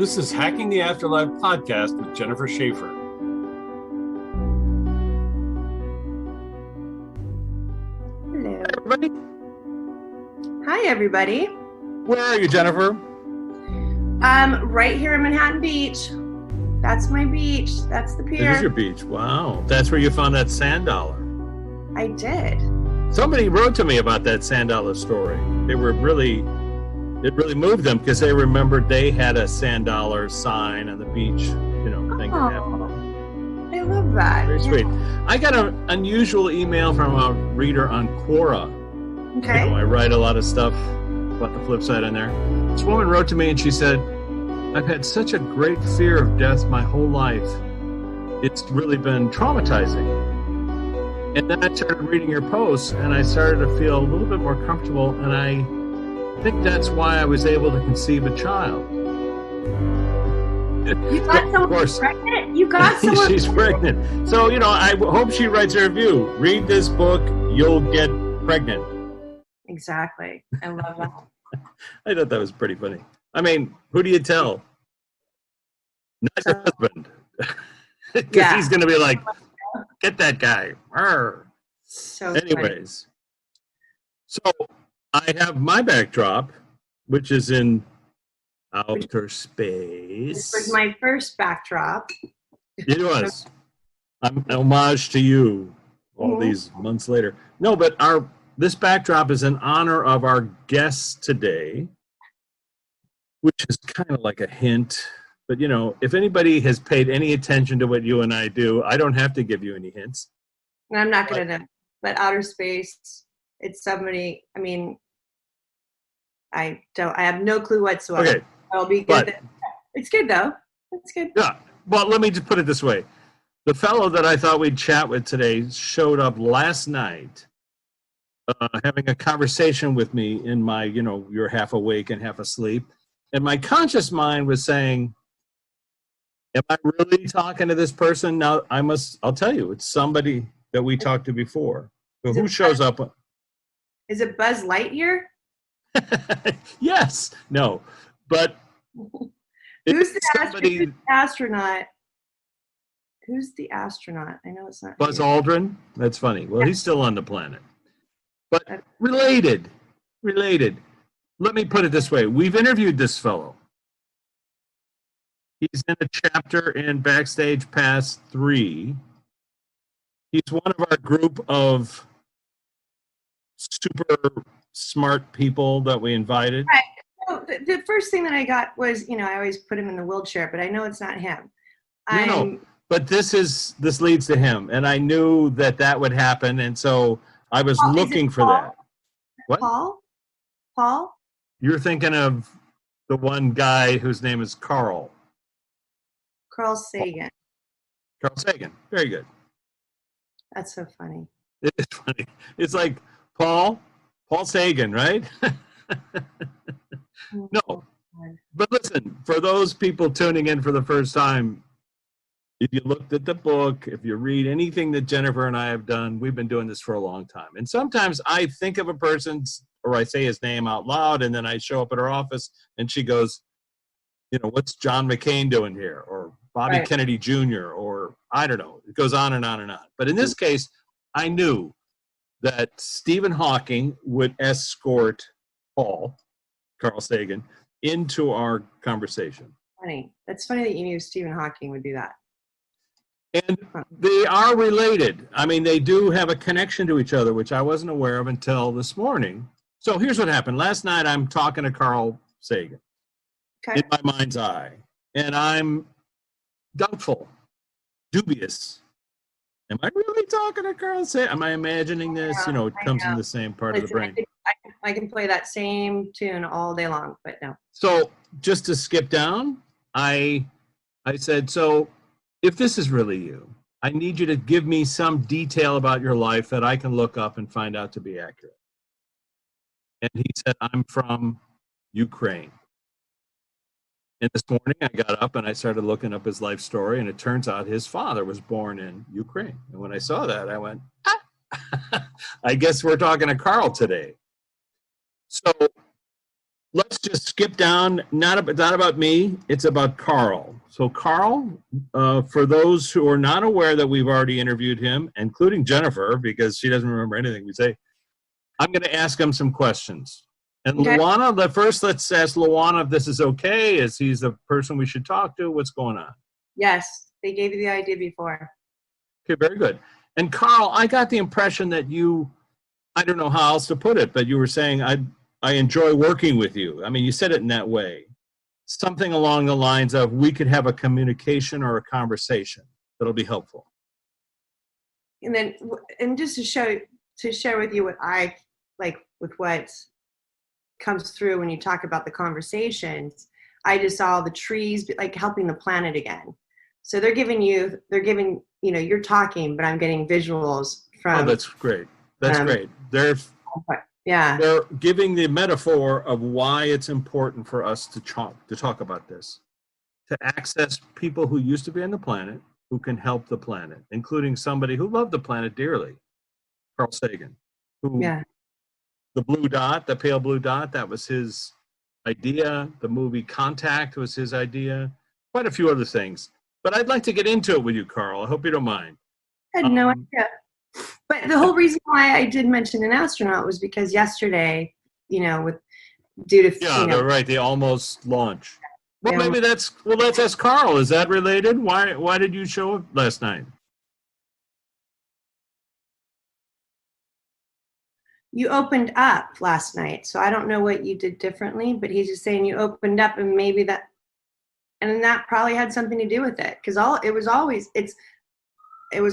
This is Hacking the Afterlife podcast with Jennifer Schaefer. Hello. Hi, everybody. Hi, everybody. Where are you, Jennifer? Right here in Manhattan Beach. That's my beach. That's the pier. It is your beach. Wow. That's where you found that sand dollar. I did. Somebody wrote to me about that sand dollar story. It really moved them because they remembered they had a sand dollar sign on the beach, thing that happened. I love that. Very sweet. I got an unusual email from a reader on Quora. Okay. I write a lot of stuff about the flip side on there. This woman wrote to me and she said, I've had such a great fear of death my whole life. It's really been traumatizing. And then I started reading your posts and I started to feel a little bit more comfortable, and I think that's why I was able to conceive a child. You got someone pregnant? You got someone She's pregnant. So, I hope she writes a review. Read this book, you'll get pregnant. Exactly. I love that. I thought that was pretty funny. I mean, who do you tell? Not your husband. Because he's going to be like, get that guy. Arr. So anyways, so I have my backdrop, which is in outer space. This was my first backdrop. It was. I'm an homage to you all these months later. No, but this backdrop is in honor of our guest today, which is kind of like a hint. But, if anybody has paid any attention to what you and I do, I don't have to give you any hints. And I'm not going to know. But outer space, it's somebody, I have no clue whatsoever. Okay. I'll be good. It's good, though. It's good. Yeah. Well, let me just put it this way. The fellow that I thought we'd chat with today showed up last night having a conversation with me in my, you're half awake and half asleep. And my conscious mind was saying, am I really talking to this person? Now, I'll tell you, it's somebody that we talked to before. So who shows up? Is it Buzz Lightyear? Yes. No. But who's the astronaut? Who's the astronaut? I know it's not Buzz here. Aldrin. That's funny. Well, he's still on the planet. But related. Let me put it this way. We've interviewed this fellow. He's in a chapter in Backstage Pass 3. He's one of our group of super smart people that we invited. Right. So the first thing that I got was, I always put him in the wheelchair, but I know it's not him. No. But this leads to him, and I knew that would happen, and so I was looking for that. What? Paul? You're thinking of the one guy whose name is Carl. Carl Sagan. Carl Sagan. Very good. That's so funny. It is funny. It's like Paul Sagan, right? No. But listen, for those people tuning in for the first time, if you looked at the book, if you read anything that Jennifer and I have done, we've been doing this for a long time. And sometimes I think of a person's, or I say his name out loud, and then I show up at her office and she goes, what's John McCain doing here? Or Bobby Kennedy Jr., or I don't know. It goes on and on and on. But in this case, I knew that Stephen Hawking would escort Carl Sagan, into our conversation. Funny. That's funny that you knew Stephen Hawking would do that. And they are related. They do have a connection to each other, which I wasn't aware of until this morning. So here's what happened. Last night, I'm talking to Carl Sagan in my mind's eye, and I'm doubtful, dubious. Am I really talking to Carl Sagan? Am I imagining this? It comes from the same part of the brain. I can play that same tune all day long, but no. So just to skip down, I said, so if this is really you, I need you to give me some detail about your life that I can look up and find out to be accurate. And he said, I'm from Ukraine. And this morning I got up and I started looking up his life story, and it turns out his father was born in Ukraine. And when I saw that, I went, I guess we're talking to Carl today. So let's just skip down. Not about me. It's about Carl. So Carl, for those who are not aware that we've already interviewed him, including Jennifer, because she doesn't remember anything we say, I'm going to ask him some questions. And Okay. Luana, let's ask Luana if this is okay. Is he the person we should talk to? What's going on? Yes, they gave you the idea before. Okay, very good. And Carl, I got the impression that I don't know how else to put it, but you were saying I enjoy working with you. I mean, you said it in that way. Something along the lines of we could have a communication or a conversation that'll be helpful. And then, and just to share with you what I like with what comes through when you talk about the conversations, I just saw the trees like helping the planet again. So they're giving, you're talking, but I'm getting visuals from. Oh, that's great. That's great. They're giving the metaphor of why it's important for us to talk about this, to access people who used to be on the planet, who can help the planet, including somebody who loved the planet dearly, Carl Sagan, who the blue dot, the pale blue dot, that was his idea. The movie Contact was his idea. Quite a few other things. But I'd like to get into it with you, Carl. I hope you don't mind. I had no idea. But the whole reason why I did mention an astronaut was because yesterday, right, the almost launch. Well, maybe let's ask Carl. Is that related? Why did you show up last night? You opened up last night, so I don't know what you did differently, but he's just saying you opened up, and maybe that probably had something to do with it, because it was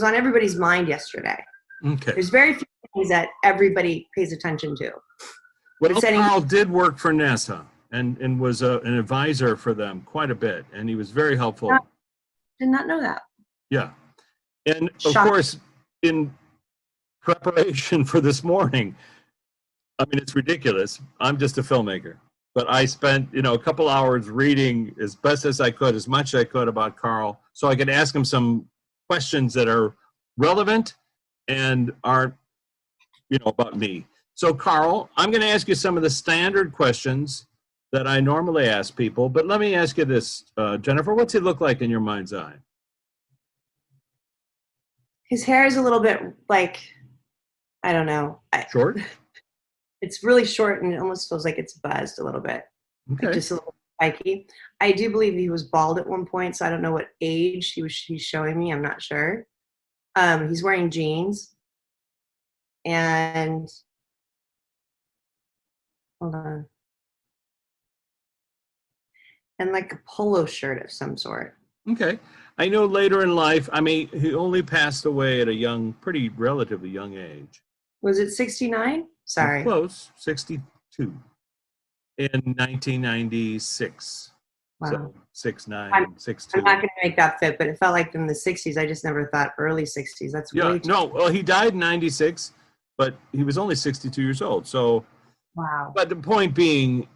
on everybody's mind yesterday. Okay. There's very few things that everybody pays attention to. Well, Carl did work for NASA and was an advisor for them quite a bit, and he was very helpful. Did not know that. Yeah. And of course, in preparation for this morning, I mean, it's ridiculous. I'm just a filmmaker, but I spent, a couple hours reading as best as I could, as much as I could about Carl, so I could ask him some questions that are relevant and aren't, about me. So, Carl, I'm going to ask you some of the standard questions that I normally ask people, but let me ask you this, Jennifer, what's he look like in your mind's eye? His hair is a little bit like, I don't know. Short? It's really short, and it almost feels like it's buzzed a little bit. Okay. Like just a little spiky. I do believe he was bald at one point, so I don't know what age he's showing me. I'm not sure. He's wearing jeans. And hold on. And like a polo shirt of some sort. Okay. I know later in life, I mean, he only passed away at a relatively young age. Was it 69? Sorry. Close, 62 in 1996. Wow. So 69, 62. I'm not going to make that fit, but it felt like in the 60s. I just never thought early 60s. That's really well, he died in 96, but he was only 62 years old. So, wow. But the point being,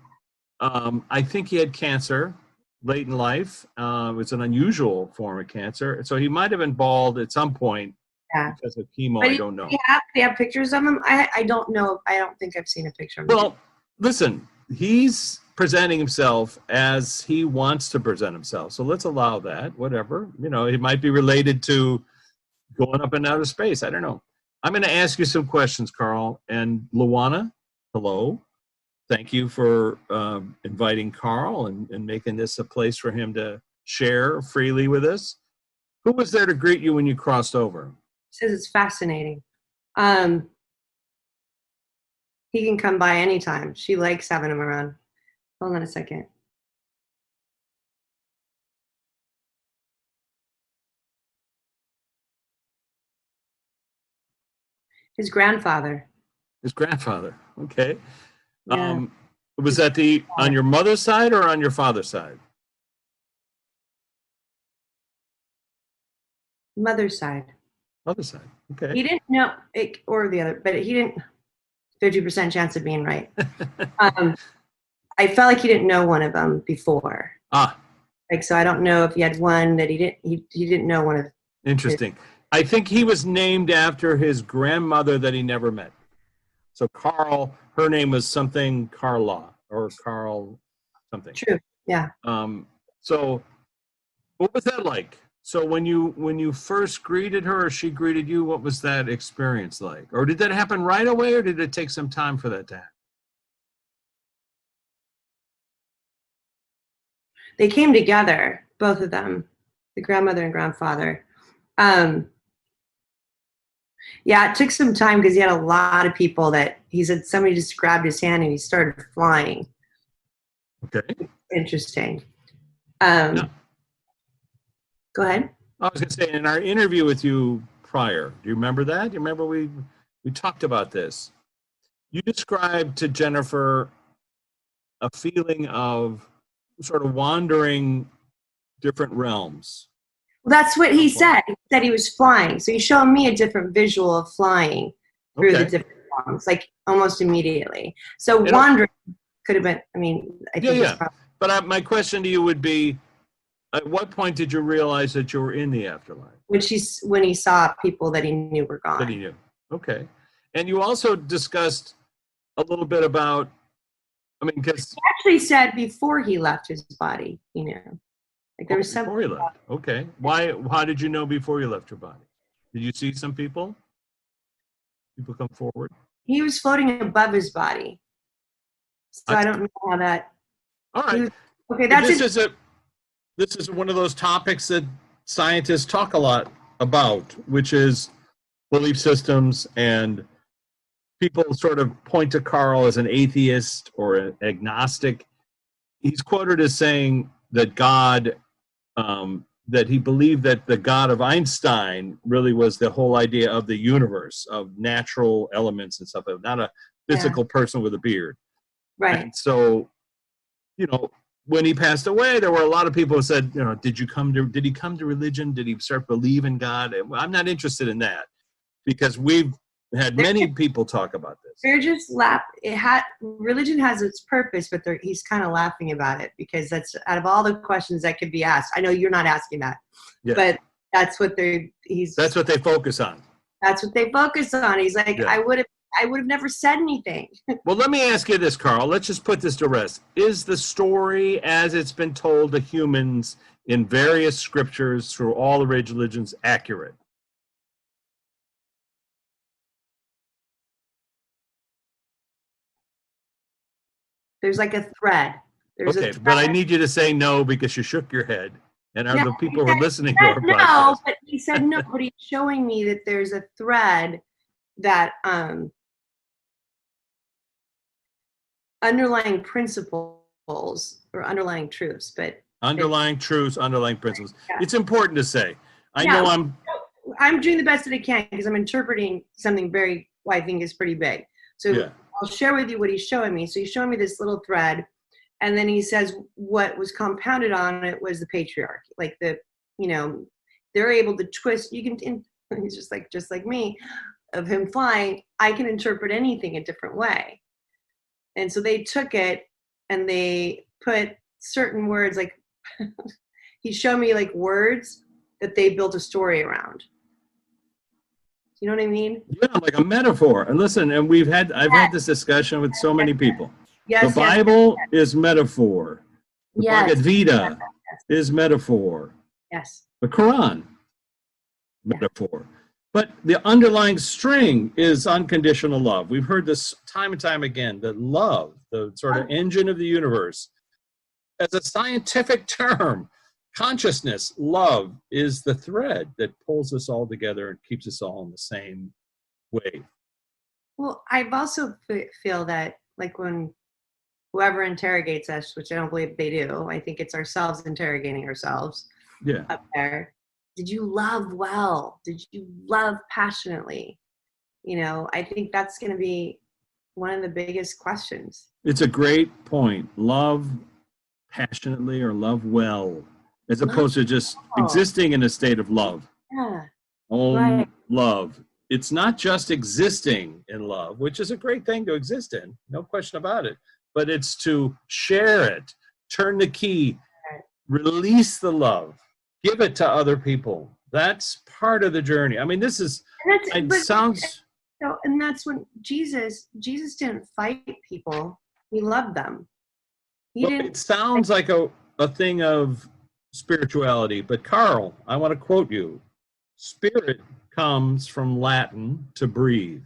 I think he had cancer late in life. It's an unusual form of cancer. So he might have been bald at some point because of chemo. I don't know. They have pictures of him? I don't know. I don't think I've seen a picture of him. Well, listen, he's presenting himself as he wants to present himself. So let's allow that, whatever. It might be related to going up in outer space. I don't know. I'm going to ask you some questions, Carl. And Luana, hello. Thank you for inviting Carl and making this a place for him to share freely with us. Who was there to greet you when you crossed over? Says it's fascinating. He can come by anytime. She likes having him around. Hold on a second. His grandfather. His grandfather. Okay. Yeah. Was that on your mother's side or on your father's side? Mother's side. Mother's side. Okay. He didn't know it, or the other, but he didn't. 50% chance of being right. I felt like he didn't know one of them before. So I don't know if he had one that he didn't know one of. Interesting. I think he was named after his grandmother that he never met. So Carl, her name was something Carla or Carl something. True. Yeah. So what was that like? So when you first greeted her or she greeted you, what was that experience like? Or did that happen right away, or did it take some time for that to happen? They came together, both of them, the grandmother and grandfather. Yeah, it took some time because he had a lot of people that he said somebody just grabbed his hand and he started flying. Okay. Interesting. Yeah. Go ahead. I was going to say, in our interview with you prior, do you remember that? Do you remember we talked about this? You described to Jennifer a feeling of sort of wandering different realms. Well, that's what he said. He said he was flying. So he's showing me a different visual of flying through the different forms, like almost immediately. So wandering could have been, I mean, I think yeah. But my question to you would be, at what point did you realize that you were in the afterlife? When he saw people that he knew were gone. That he knew. Okay. And you also discussed a little bit about, I mean, because he actually said before he left his body, he knew. Like there was something. Before you left. Okay. Why? How did you know before you left your body? Did you see some people? People come forward? He was floating above his body. So I don't know how that. All right. Okay, that's this is one of those topics that scientists talk a lot about, which is belief systems, and people sort of point to Carl as an atheist or an agnostic. He's quoted as saying that God, that he believed that the God of Einstein really was the whole idea of the universe, of natural elements and stuff, not a physical person with a beard. Right. And so, you know, when he passed away, there were a lot of people who said, you know, did he come to religion? Did he start believing God? I'm not interested in that, because we've had many people talk about this. They're just religion has its purpose, but he's kind of laughing about it, because that's out of all the questions that could be asked. I know you're not asking that, but that's what that's what they focus on. That's what they focus on. He's like, I would have never said anything. Well, let me ask you this, Carl. Let's just put this to rest. Is the story as it's been told to humans in various scriptures through all the religions accurate? There's like a thread. But I need you to say no, because you shook your head. And are the people who are listening to our podcast? No, but he said no, but he's showing me that there's a thread that underlying principles or underlying truths, but underlying truths, underlying principles. Yeah. It's important to say. I know I'm doing the best that I can, because I'm interpreting something I think is pretty big. So I'll share with you what he's showing me. So he's showing me this little thread, and then he says what was compounded on it was the patriarchy. Like they're able to twist. He's just like me, of him flying. I can interpret anything a different way. And so they took it and they put certain words, like he showed me like words that they built a story around. You know what I mean? Yeah, like a metaphor. And listen, and I've had this discussion with so many people. Yes, the Bible is metaphor. The Bhagavad Gita is metaphor. Yes. The Quran, metaphor. But the underlying string is unconditional love. We've heard this time and time again, that love, the sort of engine of the universe, as a scientific term, consciousness, love, is the thread that pulls us all together and keeps us all in the same wave. Well, I've also feel that, like, when whoever interrogates us, which I don't believe they do, I think it's ourselves interrogating ourselves up there. Did you love well? Did you love passionately? I think that's going to be one of the biggest questions. It's a great point. Love passionately or love well, as opposed to just existing in a state of love. Yeah. Love. It's not just existing in love, which is a great thing to exist in, no question about it, but it's to share it, turn the key, release the love, give it to other people. That's part of the journey. I mean, this is, and that's when Jesus didn't fight people. He loved them. He Well, didn't. it sounds like a thing of spirituality, but Carl, I want to quote you. Spirit comes from Latin to breathe.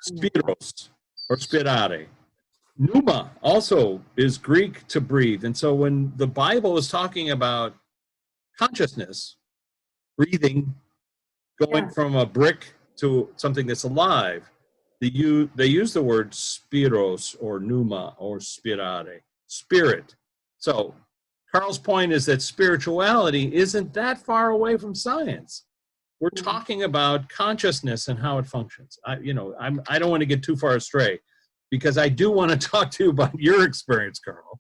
Spiros or spirare. Pneuma also is Greek to breathe. And so when the Bible is talking about consciousness, breathing, going Yeah. from a brick to something that's alive, they use the word spiros or pneuma or spirare, spirit. So Carl's point is that spirituality isn't that far away from science. We're talking about consciousness and how it functions. I don't want to get too far astray, because I do want to talk to you about your experience, Carl,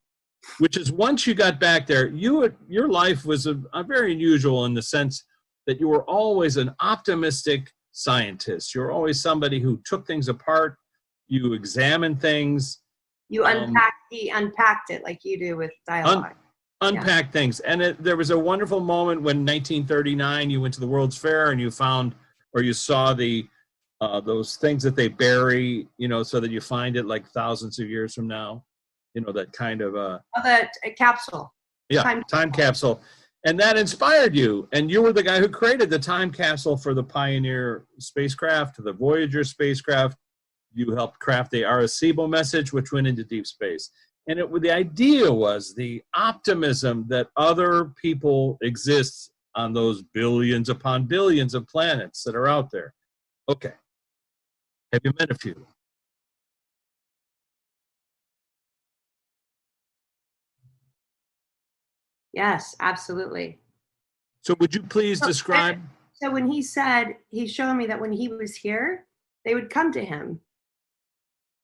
which is once you got back there, your life was a very unusual in the sense that you were always an optimistic scientist. You're always somebody who took things apart, you examined things. You unpacked it like you do with dialogue. Unpack things. And there was a wonderful moment when 1939 you went to the World's Fair and you found, or you saw those things that they bury, so that you find it like thousands of years from now, that kind of a capsule. Yeah, time capsule. And that inspired you. And you were the guy who created the time capsule for the Pioneer spacecraft, the Voyager spacecraft. You helped craft the Arecibo message, which went into deep space. And the idea was the optimism that other people exist on those billions upon billions of planets that are out there. Okay. Have you met a few? Yes, absolutely. So would you please describe? So when he showed me that when he was here, they would come to him.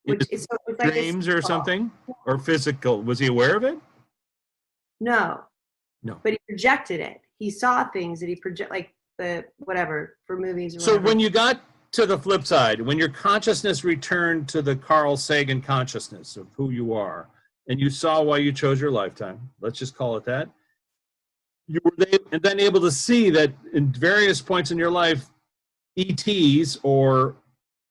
Which is like dreams or something? Or physical? Was he aware of it? No. No. But he projected it. He saw things that he like the whatever for movies. Or so whatever. When you got to the flip side, when your consciousness returned to the Carl Sagan consciousness of who you are, and you saw why you chose your lifetime, let's just call it that, you were then able to see that in various points in your life, ETs or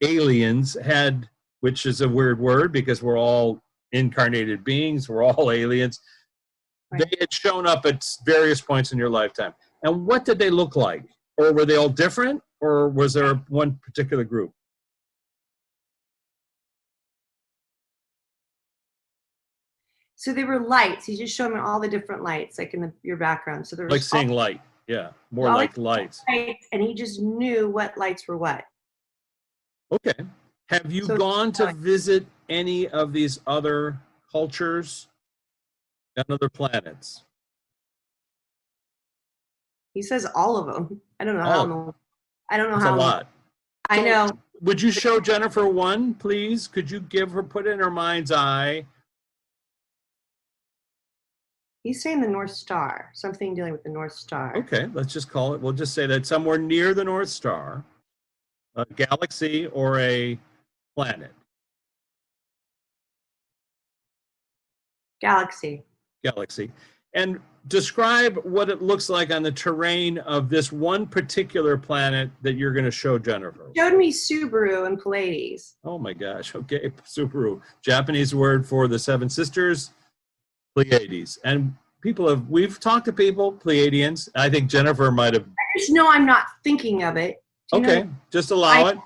aliens had, which is a weird word because we're all incarnated beings, we're all aliens. Right. They had shown up at various points in your lifetime. And what did they look like? Or were they all different? Or was there one particular group? So they were lights. He just showed me all the different lights, like in your background. So there was like seeing light. Yeah, more like lights. And he just knew what lights were what. Okay. Have you gone to visit any of these other cultures on other planets? He says all of them. I don't know how. I don't know how. That's a lot. I know. Would you show Jennifer one, please? Could you put it in her mind's eye? He's saying the North Star, something dealing with the North Star. Okay, let's just call it. We'll just say that somewhere near the North Star, a galaxy or a planet. Galaxy. And describe what it looks like on the terrain of this one particular planet that you're going to show Jennifer. Showed me Subaru and Pleiades. Oh my gosh. Okay, Subaru. Japanese word for the Seven Sisters, Pleiades. And we've talked to people, Pleiadians. I think Jennifer might have. I just know I'm not thinking of it. Okay, just allow it.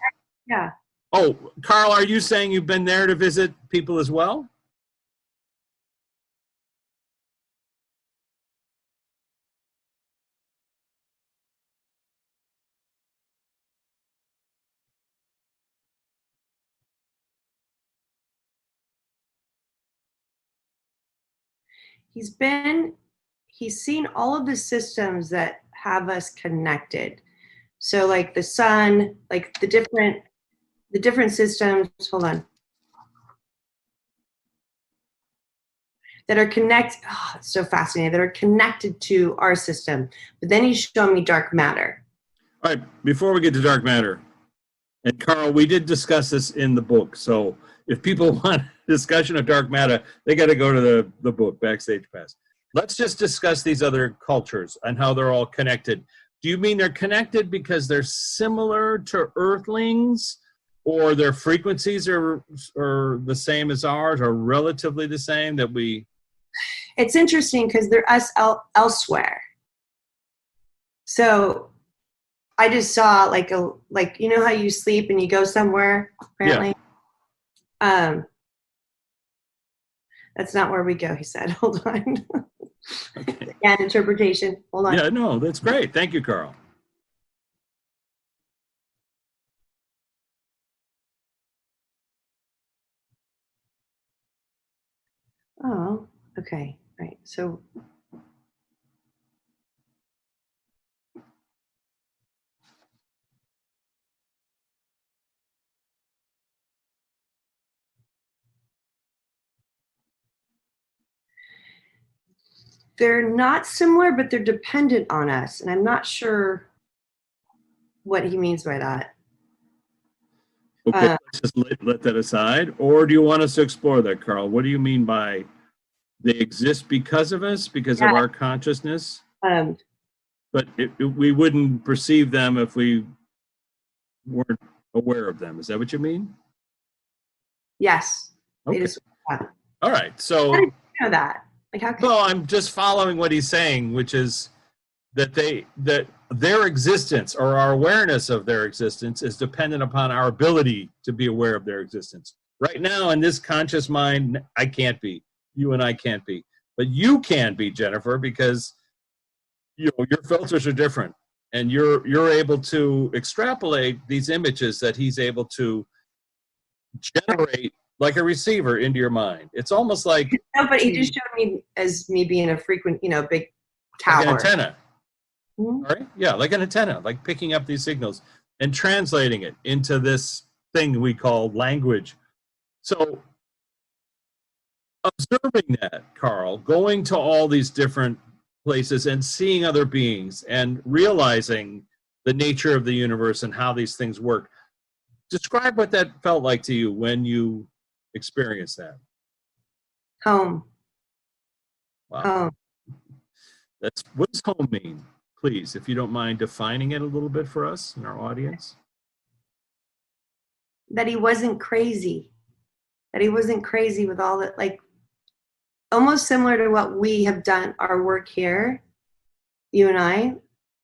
Yeah. Oh, Carl, are you saying you've been there to visit people as well? He's seen all of the systems that have us connected. So like the sun, like the different systems, hold on, that are connected, it's so fascinating, that are connected to our system. But then he's showing me dark matter. All right, before we get to dark matter, and Carl, we did discuss this in the book, so if people want a discussion of dark matter, they got to go to the book, Backstage Pass. Let's just discuss these other cultures and how they're all connected. Do you mean they're connected because they're similar to Earthlings, or their frequencies are the same as ours, or relatively the same, that we... It's interesting because they're us elsewhere. So I just saw like you know how you sleep and you go somewhere, apparently? Yeah. That's not where we go, he said. Hold on. Okay. Again, interpretation. Hold on. Yeah, no, that's great. Thank you, Carl. Oh, okay. Right. So they're not similar, but they're dependent on us. And I'm not sure what he means by that. Okay, let's just let that aside. Or do you want us to explore that, Carl? What do you mean by they exist because of us, because of our consciousness? But we wouldn't perceive them if we weren't aware of them. Is that what you mean? Yes. Okay. All right. So, how did you know that? Like, how? Well, I'm just following what he's saying, which is that their existence, or our awareness of their existence, is dependent upon our ability to be aware of their existence. Right now, in this conscious mind, I can't be. You and I can't be. But you can be, Jennifer, because your filters are different, and you're able to extrapolate these images that he's able to generate like a receiver into your mind. It's almost like... No, but he just showed me as me being a frequent, big tower. Like an antenna. Mm-hmm. Right? Yeah, like an antenna, like picking up these signals and translating it into this thing we call language. So observing that, Carl, going to all these different places and seeing other beings and realizing the nature of the universe and how these things work. Describe what that felt like to you when you experienced that. Home. Wow. Home. What does home mean? Please, if you don't mind defining it a little bit for us and our audience. That he wasn't crazy. That he wasn't crazy with all that, like, almost similar to what we have done, our work here, you and I,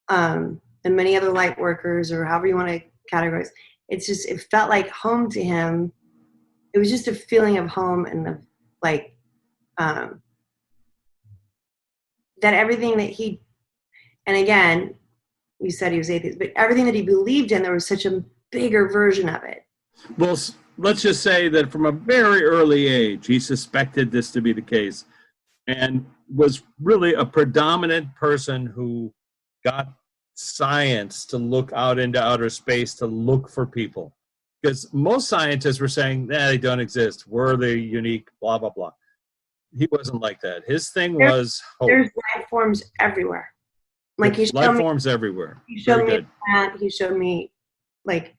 and many other light workers, or however you want to categorize. It's just, it felt like home to him. It was just a feeling of home, and of like, that everything that he, and again, you said he was atheist, but everything that he believed in, there was such a bigger version of it. Well, let's just say that from a very early age, he suspected this to be the case, and was really a predominant person who got science to look out into outer space to look for people. Because most scientists were saying, they don't exist. We're the unique, blah, blah, blah. He wasn't like that. His thing was hope. There's life forms everywhere. Like, he showed life forms everywhere. He showed me that. He showed me, like...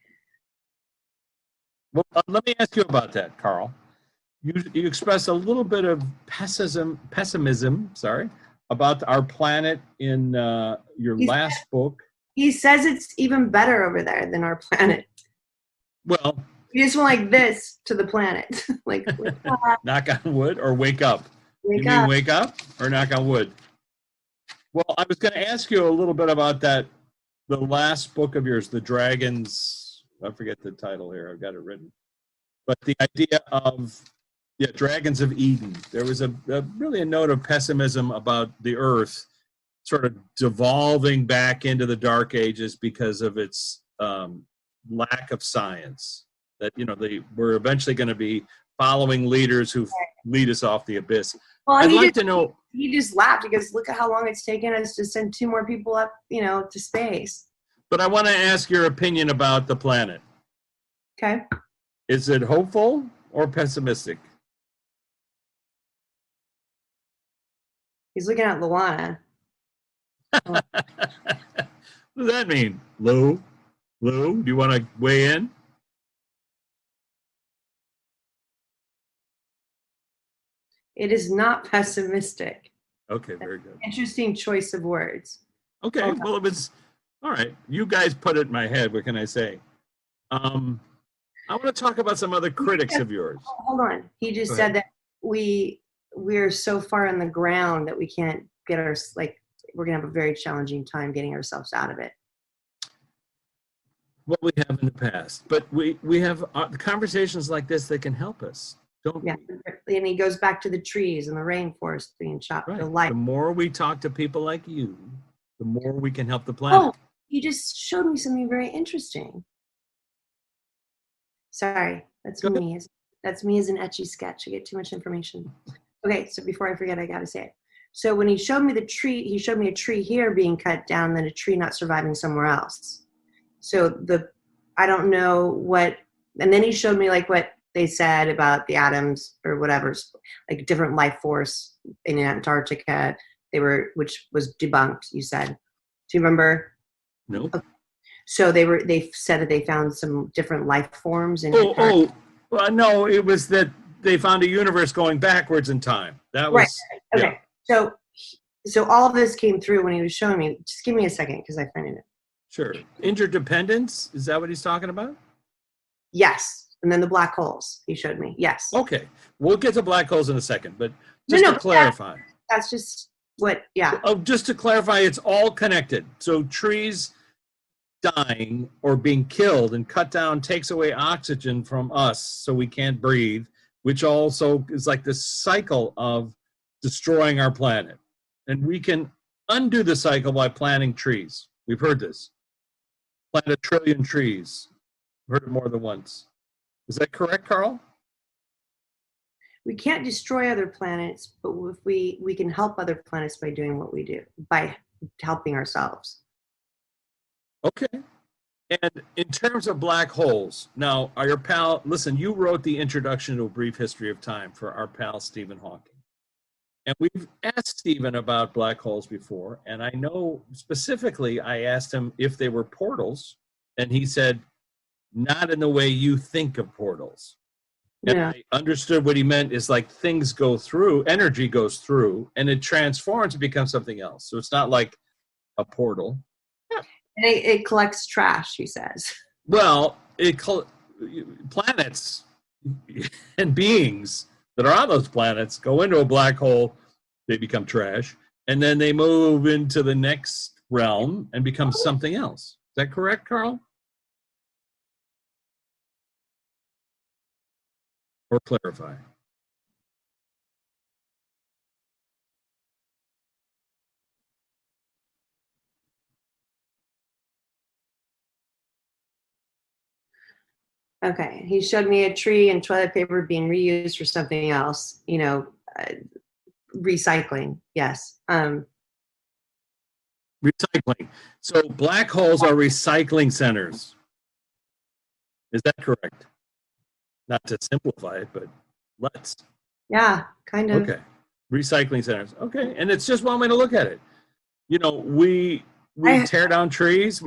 Well, let me ask you about that, Carl. You expressed a little bit of pessimism, about our planet in your last book. He says it's even better over there than our planet. Well, you just went like this to the planet. Like, knock on wood or wake up? You mean wake up or knock on wood? Well, I was going to ask you a little bit about that, the last book of yours, The Dragons. I forget the title here. I've got it written. But the idea of Dragons of Eden. There was really a note of pessimism about the Earth sort of devolving back into the Dark Ages because of its lack of science. That, we're eventually going to be following leaders who lead us off the abyss. Well, I'd like to know. He just laughed because look at how long it's taken us to send 2 more people up, to space. But I want to ask your opinion about the planet. Okay. Is it hopeful or pessimistic? He's looking at Luana. What does that mean? Lou, do you want to weigh in? It is not pessimistic. Okay, very good. Interesting choice of words. Okay, well, it was, all right. You guys put it in my head. What can I say? I want to talk about some other critics of yours. Hold on. He just Go said ahead. that we're so far in the ground that we can't get our, like, we're gonna have a very challenging time getting ourselves out of it. What we have in the past, but we have conversations like this that can help us, don't Yeah, we? and he goes back to the trees and the rainforest being chopped. Right. The light. The more we talk to people like you, the more we can help the planet. Oh, you just showed me something very interesting. Sorry, that's Go ahead. me. That's me as an etchy sketch. I get too much information. Okay, so before I forget, I gotta say it. So when he showed me the tree, he showed me a tree here being cut down, then a tree not surviving somewhere else. So I don't know what, and then he showed me like what they said about the atoms or whatever, like different life force in Antarctica. Which was debunked. You said, do you remember? Nope. Okay. So they said that they found some different life forms in Well, no, it was that they found a universe going backwards in time. That was right. Okay. Yeah. So all of this came through when he was showing me. Just give me a second because I find it. Sure. Interdependence, is that what he's talking about? Yes. And then the black holes he showed me. Yes. Okay. We'll get to black holes in a second, but just to clarify. That's just what, yeah. Oh, just to clarify, it's all connected. So trees dying or being killed and cut down takes away oxygen from us so we can't breathe, which also is like this cycle of destroying our planet. And we can undo the cycle by planting trees. We've heard this. Plant 1 trillion trees. Heard it more than once. Is that correct, Carl? We can't destroy other planets, but if we can help other planets by doing what we do, by helping ourselves. Okay. And in terms of black holes, now, your pal, listen, you wrote the introduction to A Brief History of Time for our pal Stephen Hawking. And we've asked Stephen about black holes before, and I know specifically I asked him if they were portals, and he said, not in the way you think of portals. And Yeah. I understood what he meant is like things go through, energy goes through, and it transforms and becomes something else. So it's not like a portal. And it collects trash, he says. Well, planets and beings that are on those planets go into a black hole, they become trash, and then they move into the next realm and become something else. Is that correct, Carl? Or clarify? Okay. He showed me a tree and toilet paper being reused for something else, recycling. Yes. Recycling. So black holes are recycling centers. Is that correct? Not to simplify it, but let's. Yeah, kind of. Okay. Recycling centers. Okay. And it's just one way to look at it. We tear down trees.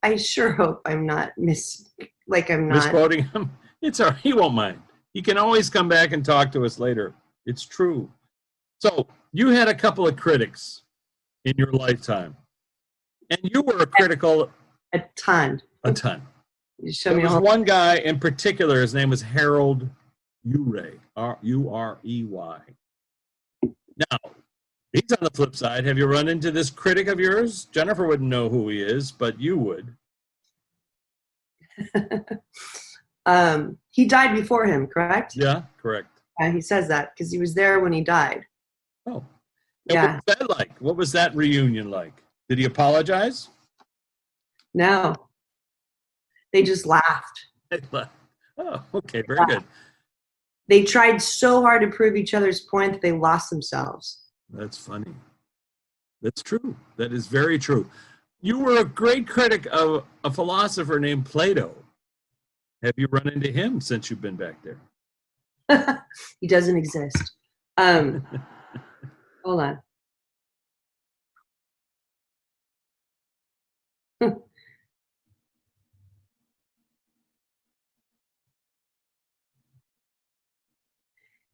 I sure hope I'm not misquoting him. It's all right. He won't mind. He can always come back and talk to us later. It's true. So you had a couple of critics in your lifetime, and you were critical a ton. There was one guy in particular. His name was Harold Urey, Urey. Now, he's on the flip side. Have you run into this critic of yours? Jennifer wouldn't know who he is, but you would. He died before him, correct? Yeah, correct. He says that because he was there when he died. Oh. And yeah. What was that like? What was that reunion like? Did he apologize? No. They just laughed. Oh, okay, very good. They tried so hard to prove each other's point that they lost themselves. That's funny. That's true. That is very true. You were a great critic of a philosopher named Plato. Have you run into him since you've been back there? He doesn't exist. Hold on.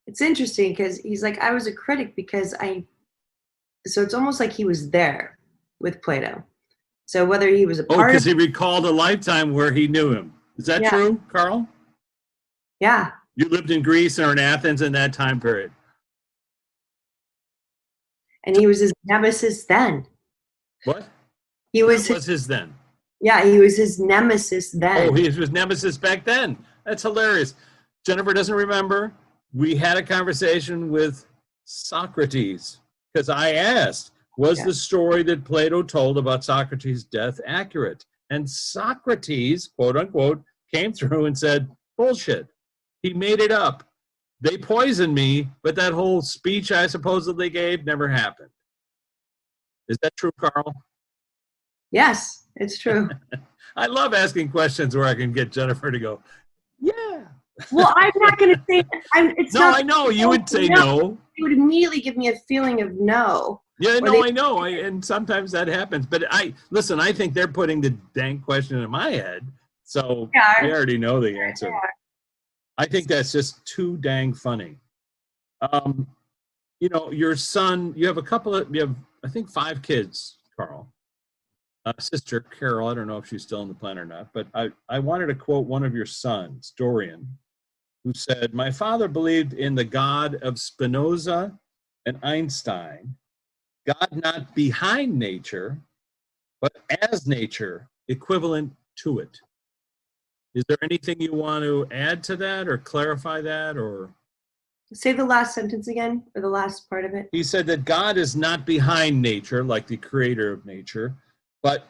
It's interesting because he's like, I was a critic because so it's almost like he was there with Plato. So whether he was a part because he recalled a lifetime where he knew him. Is that true, Carl? Yeah. You lived in Greece or in Athens in that time period. And he was his nemesis then. What? He was, What was his then? yeah, he was his nemesis then. Oh, he was nemesis back then. That's hilarious. Jennifer doesn't remember. We had a conversation with Socrates because I asked, was the story that Plato told about Socrates' death accurate? And Socrates, quote unquote, came through and said, bullshit. He made it up. They poisoned me, but that whole speech I supposedly gave never happened. Is that true, Carl? Yes, it's true. I love asking questions where I can get Jennifer to go, yeah. Well, I'm not going to say, it's No, not. I know. You would say no. It would immediately give me a feeling of no. Yeah, no, I know. And sometimes that happens. But listen, I think they're putting the dang question in my head. So we already know the answer. I think that's just too dang funny. You know, your son, you have I think 5 kids, Carl. Sister Carol, I don't know if she's still on the planet or not, but I wanted to quote one of your sons, Dorian, who said, my father believed in the God of Spinoza and Einstein, God not behind nature, but as nature, equivalent to it. Is there anything you want to add to that or clarify that or? Say the last sentence again, or the last part of it. He said that God is not behind nature, like the creator of nature, but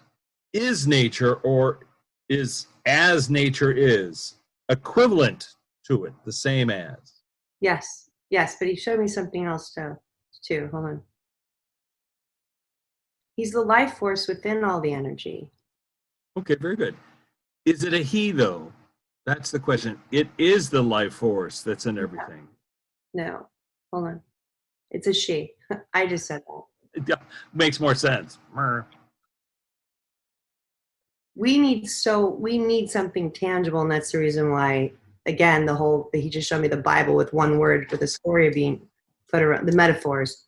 is nature or is as nature is, equivalent to it, the same as. Yes, yes, but he showed me something else too. Hold on. He's the life force within all the energy. Okay, very good. Is it a he, though? That's the question. It is the life force that's in everything. No, hold on. It's a she. I just said that. It makes more sense. We need something tangible, and that's the reason why, again, he just showed me the Bible with one word for the story being put around, the metaphors.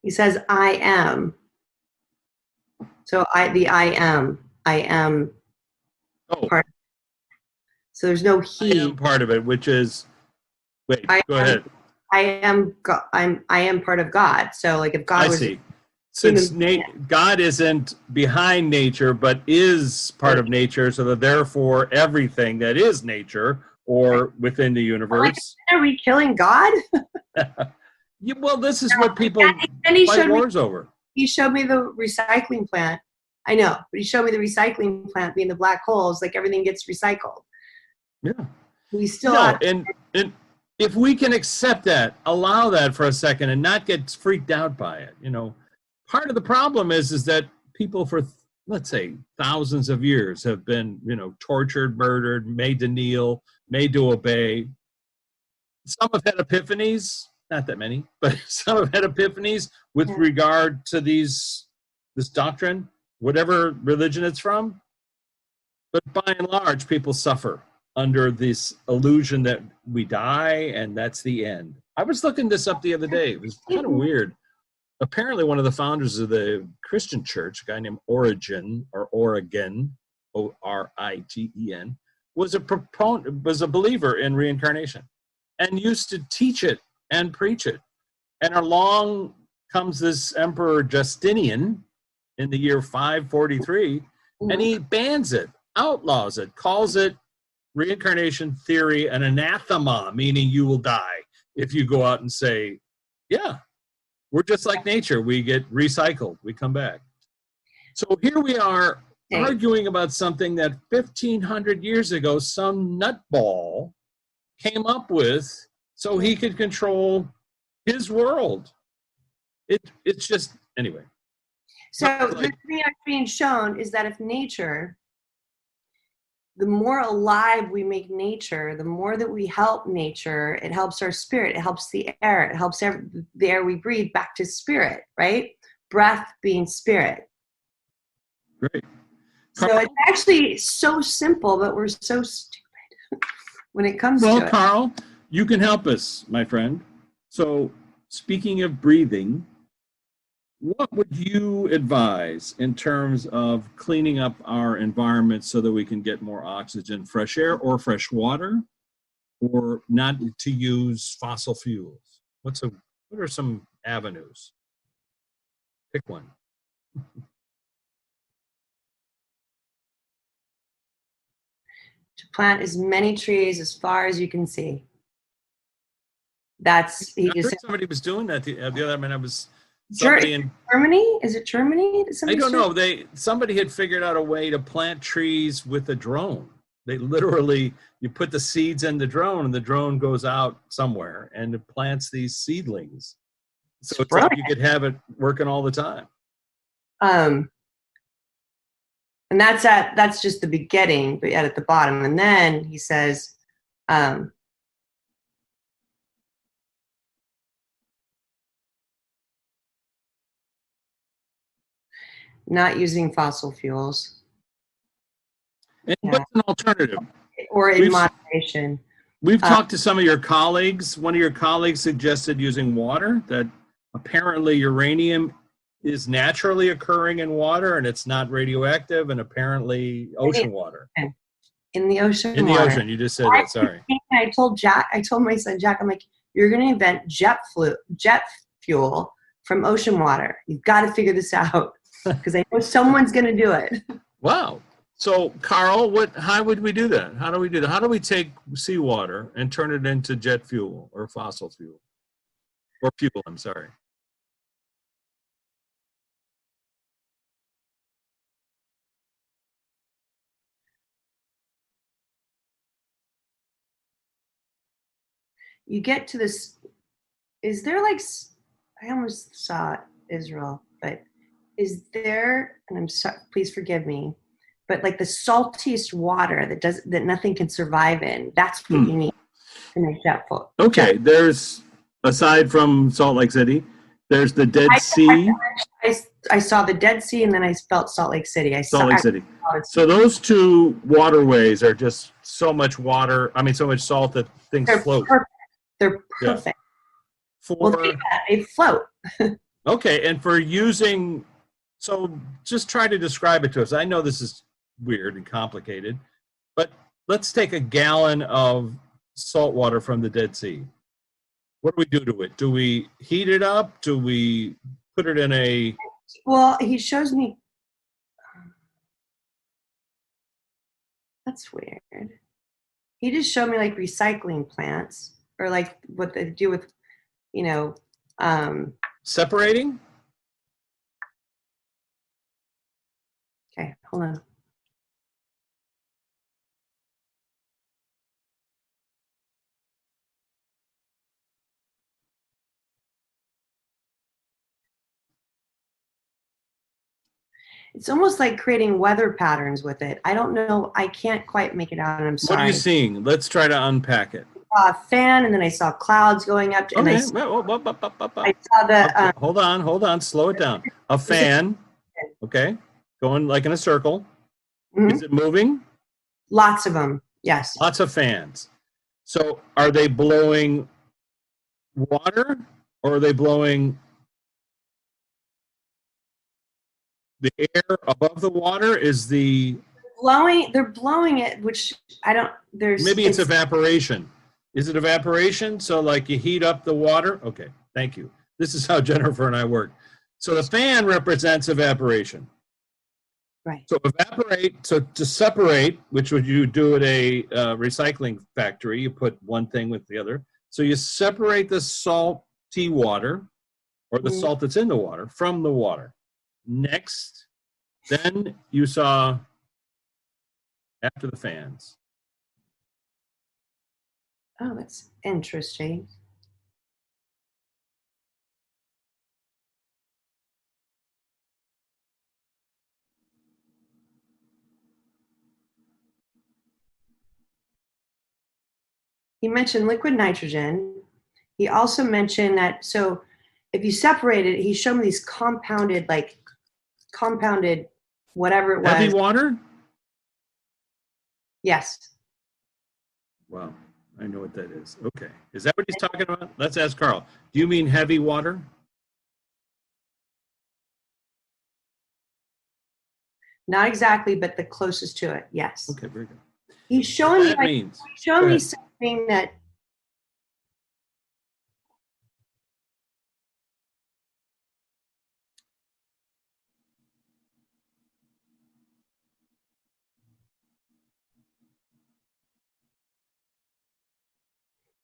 He says, I am. So I am part. So there's no he. I am part of it, which is, go ahead. I am part of God. So like if God was. I see. Since God isn't behind nature, but is part of nature, so that therefore everything that is nature or within the universe. Are we killing God? Well, this is what people fight wars over. He showed me the recycling plant. I know, but he showed me the recycling plant being the black holes, like everything gets recycled. Yeah. We still and if we can accept that, allow that for a second and not get freaked out by it, you know. Part of the problem is that people for, let's say, thousands of years have been, you know, tortured, murdered, made to kneel, made to obey. Some have had epiphanies, not that many, but some have had epiphanies with regard to this doctrine, whatever religion it's from. But by and large, people suffer under this illusion that we die and that's the end. I was looking this up the other day. It was kind of weird. Apparently, one of the founders of the Christian church, a guy named Origen, O-R-I-G-E-N, was a believer in reincarnation and used to teach it and preach it. And along comes this Emperor Justinian in the year 543, and he bans it, outlaws it, calls it reincarnation theory an anathema, meaning you will die if you go out and say, yeah, we're just like nature. We get recycled. We come back. So here we are arguing about something that 1,500 years ago some nutball came up with so he could control his world. It's just, anyway. So the thing that's being shown is that if nature, the more alive we make nature, the more that we help nature, it helps our spirit, it helps the air, it helps the air we breathe back to spirit, right? Breath being spirit. Great. So it's actually so simple, but we're so stupid when it comes to it. Well, Carl, you can help us, my friend. So speaking of breathing, What would you advise in terms of cleaning up our environment so that we can get more oxygen, fresh air, or fresh water, or not to use fossil fuels? What are some avenues? Pick one. To plant as many trees as far as you can see. That's he I just heard somebody was doing that the other. I mean, I was said, somebody in. Germany. Is it Germany? I don't know. Somebody had figured out a way to plant trees with a drone. They literally, you put the seeds in the drone, and the drone goes out somewhere and it plants these seedlings. So it's like you could have it working all the time. And that's just the beginning, but yet at the bottom. And then he says, not using fossil fuels. And what's an alternative? Or in moderation. We've talked to some of your colleagues. One of your colleagues suggested using water, that apparently uranium is naturally occurring in water and it's not radioactive, and apparently ocean water. In the ocean. In the ocean. You just said that. Sorry. I told my son Jack, I'm like, you're going to invent jet fuel from ocean water. You've got to figure this out because I know someone's going to do it. Wow. So, Carl, how would we do that? How do we do that? How do we take seawater and turn it into jet fuel or fossil fuel? Or fuel, I'm sorry. You get to this, is there like, I almost saw Israel, but is there, and I'm sorry, please forgive me, but like the saltiest water that nothing can survive in, that's what you need to make jet fuel. Okay, there's, aside from Salt Lake City, there's the Dead Sea. I saw the Dead Sea, and then I felt Salt Lake City. Salt Lake City. So those two waterways are just so much water, so much salt that things float. Perfect. They're perfect. Yeah. They float. Okay, and for using, so just try to describe it to us. I know this is weird and complicated, but let's take a gallon of salt water from the Dead Sea. What do we do to it? Do we heat it up? Do we put it in a... Well, he shows me. That's weird. He just showed me like recycling plants, or like what they do with, separating? Okay, hold on. It's almost like creating weather patterns with it. I don't know. I can't quite make it out, and I'm sorry. What are you seeing? Let's try to unpack it. I saw a fan, and then I saw clouds going up. And okay. I saw the... Hold on. Slow it down. A fan. Okay. Going like in a circle. Mm-hmm. Is it moving? Lots of them, yes. Lots of fans. So are they blowing water, or are they blowing the air above the water? Is the... They're blowing it, which I don't... Maybe it's evaporation. Is it evaporation? So like you heat up the water? Okay, thank you. This is how Jennifer and I work. So the fan represents evaporation. Right. So to separate, which would you do at a recycling factory, you put one thing with the other. So you separate the salty water, or the salt that's in the water, from the water. Next, then you saw, after the fans. Oh, that's interesting. He mentioned liquid nitrogen. He also mentioned that, so if you separate it, he showed me these compounded, whatever it was. Heavy water? Yes. Wow, I know what that is. Okay. Is that what he's talking about? Let's ask Carl. Do you mean heavy water? Not exactly, but the closest to it. Yes. Okay, very good. He's showing me, That means. he's showing Go me ahead. something that.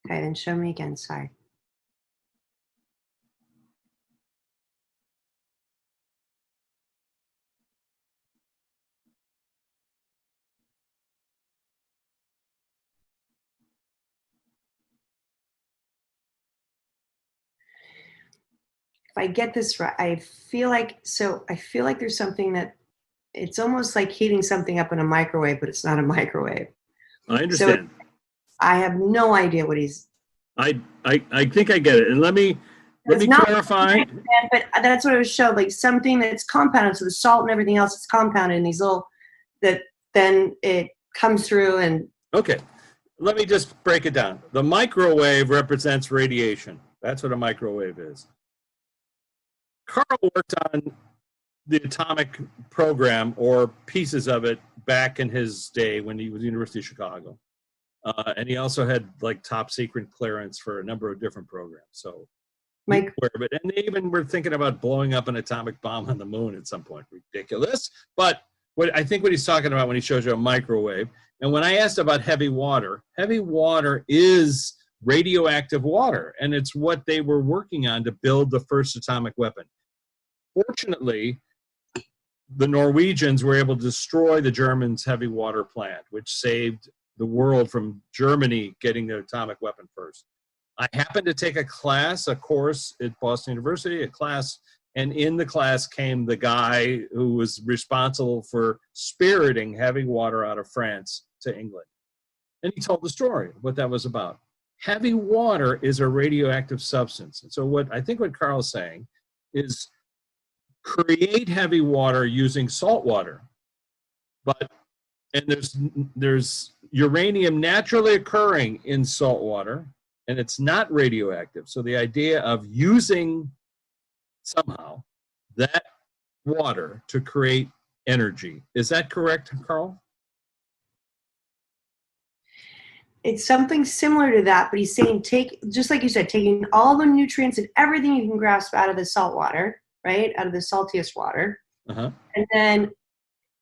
Okay, then show me again. Sorry. If I get this right, I feel like there's something that it's almost like heating something up in a microwave, but it's not a microwave. I So understand. I have no idea what he's. I think I get it. And let me It's not, clarify. but that's what it was showed, like something that's compounded. So the salt and everything else is compounded in these little, that then it comes through and. Okay, let me just break it down. The microwave represents radiation. That's what a microwave is. Carl worked on the atomic program or pieces of it back in his day when he was at the University of Chicago. And he also had like top secret clearance for a number of different programs. So, and they even were thinking about blowing up an atomic bomb on the moon at some point. Ridiculous. But I think what he's talking about when he shows you a microwave, and when I asked about heavy water is radioactive water, and it's what they were working on to build the first atomic weapon. Fortunately, the Norwegians were able to destroy the Germans' heavy water plant, which saved the world from Germany getting the atomic weapon first. I happened to take a course at Boston University, and in the class came the guy who was responsible for spiriting heavy water out of France to England. And he told the story of what that was about. Heavy water is a radioactive substance. And so what Carl's saying is create heavy water using salt water. And there's uranium naturally occurring in salt water, and it's not radioactive. So the idea of using somehow that water to create energy, is that correct, Carl? It's something similar to that, but he's saying just like you said, taking all the nutrients and everything you can grasp out of the salt water, right? Out of the saltiest water. Uh-huh. And then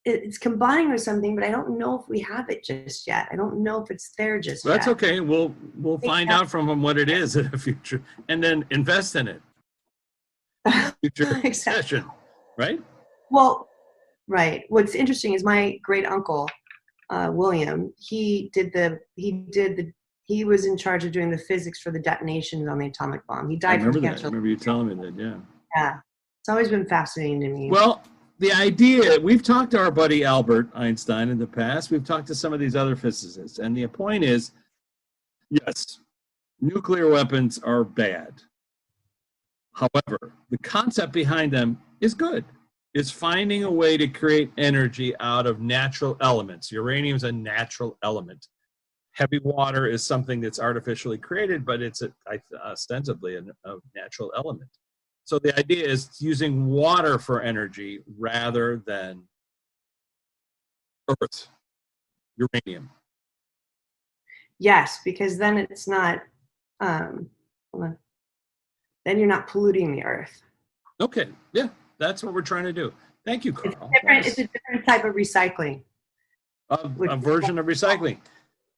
it's combining with something, but I don't know if we have it just yet. I don't know if it's there just yet. That's okay. We'll find out from him what it is in the future, and then invest in it. Future session, right? Well, right. What's interesting is my great uncle, William. He was in charge of doing the physics for the detonations on the atomic bomb. He died from cancer. I remember you telling me that. Yeah. Yeah. It's always been fascinating to me. Well, the idea, we've talked to our buddy Albert Einstein in the past. We've talked to some of these other physicists. And the point is, yes, nuclear weapons are bad. However, the concept behind them is good. It's finding a way to create energy out of natural elements. Uranium is a natural element. Heavy water is something that's artificially created, but it's ostensibly a natural element. So the idea is using water for energy rather than earth, uranium. Yes, because then it's not, then you're not polluting the earth. Okay, yeah, that's what we're trying to do. Thank you, Carl. It's a different type of recycling. A version of recycling.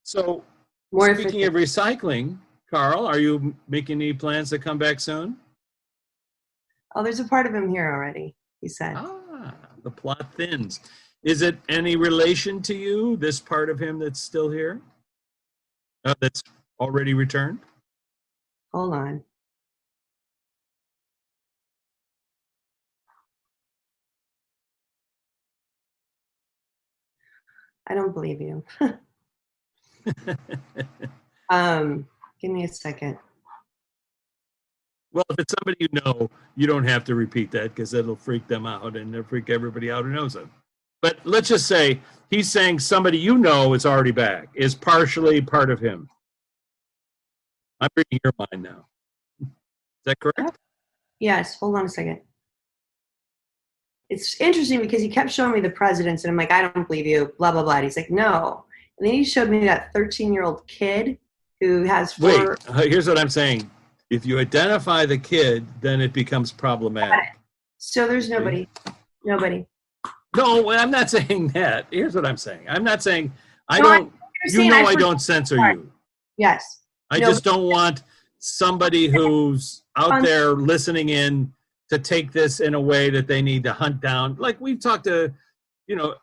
So More speaking of recycling, Carl, are you making any plans to come back soon? Oh, there's a part of him here already, he said. Ah, the plot thins. Is it any relation to you, this part of him that's still here? That's already returned? Hold on. I don't believe you. Give me a second. Well, if it's somebody you know, you don't have to repeat that because it'll freak them out and it'll freak everybody out who knows them. But let's just say he's saying somebody you know is already back, is partially part of him. I'm reading your mind now. Is that correct? Yes, hold on a second. it's interesting because he kept showing me the presidents, and I'm like, I don't believe you, blah, blah, blah. And he's like, no. And then he showed me that 13-year-old kid who has four. Wait, here's what I'm saying. If you identify the kid, then it becomes problematic. So there's nobody. Nobody. No, I'm not saying that. Here's what I'm saying. I'm not saying, I don't censor you. Yes. I just don't want somebody who's out there listening in to take this in a way that they need to hunt down. Like we've talked to,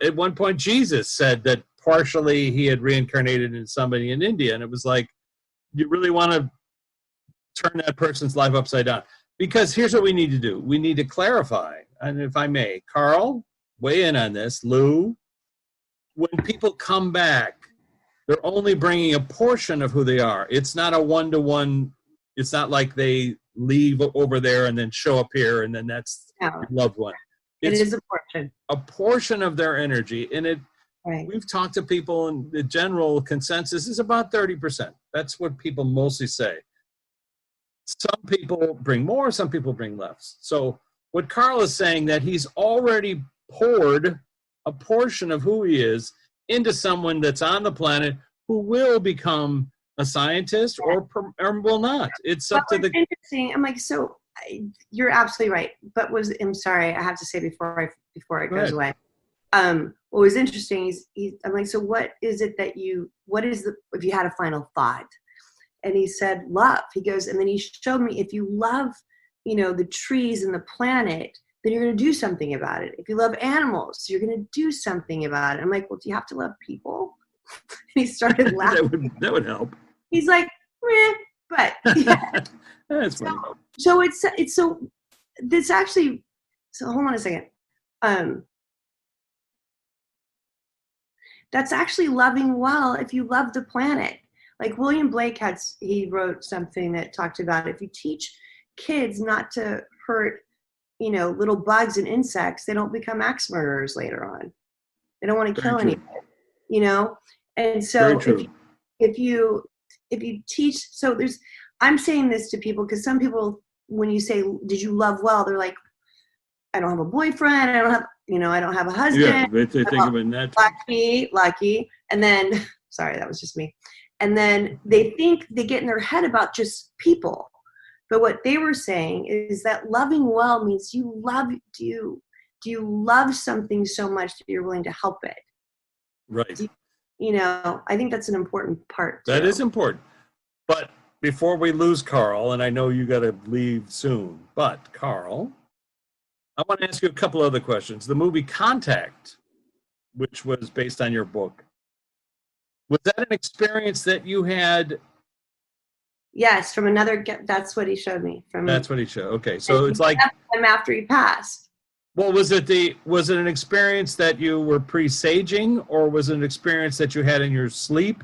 at one point Jesus said that partially he had reincarnated in somebody in India. And it was like, you really want to turn that person's life upside down. Because here's what we need to do. We need to clarify. And if I may, Carl, weigh in on this. Lou, when people come back, they're only bringing a portion of who they are. It's not a one-to-one. It's not like they leave over there and then show up here and then that's your loved one. It is a portion. A portion of their energy. And right. We've talked to people and the general consensus is about 30%. That's what people mostly say. Some people bring more, some people bring less. So what Carl is saying that he's already poured a portion of who he is into someone that's on the planet who will become a scientist or will not. It's up to the. Interesting. I'm like, you're absolutely right. But I'm sorry, I have to say before it goes away. What was interesting is I'm like, so what is it that if you had a final thought? And he said, love. He goes, and then he showed me, if you love, the trees and the planet, then you're going to do something about it. If you love animals, you're going to do something about it. I'm like, well, do you have to love people? And he started laughing. that would help. He's like, but yeah. That's funny. So this actually, so hold on a second. That's actually loving well if you love the planet. Like William Blake he wrote something that talked about if you teach kids not to hurt, little bugs and insects, they don't become axe murderers later on. They don't want to kill anyone, And so if you teach, I'm saying this to people because some people, when you say, did you love well? They're like, I don't have a boyfriend. I don't have a husband. Yeah, they think of it in that. Lucky. And then, sorry, that was just me. And then they think they get in their head about just people. But what they were saying is that loving well means do you love something so much that you're willing to help it? Right. I think that's an important part. That is important. But before we lose Carl, and I know you got to leave soon, but Carl, I want to ask you a couple other questions. The movie Contact, which was based on your book, was that an experience that you had? Yes, from that's what he showed me. That's what he showed. Okay, so it's like him after he passed. Well, was it an experience that you were presaging, or was it an experience that you had in your sleep,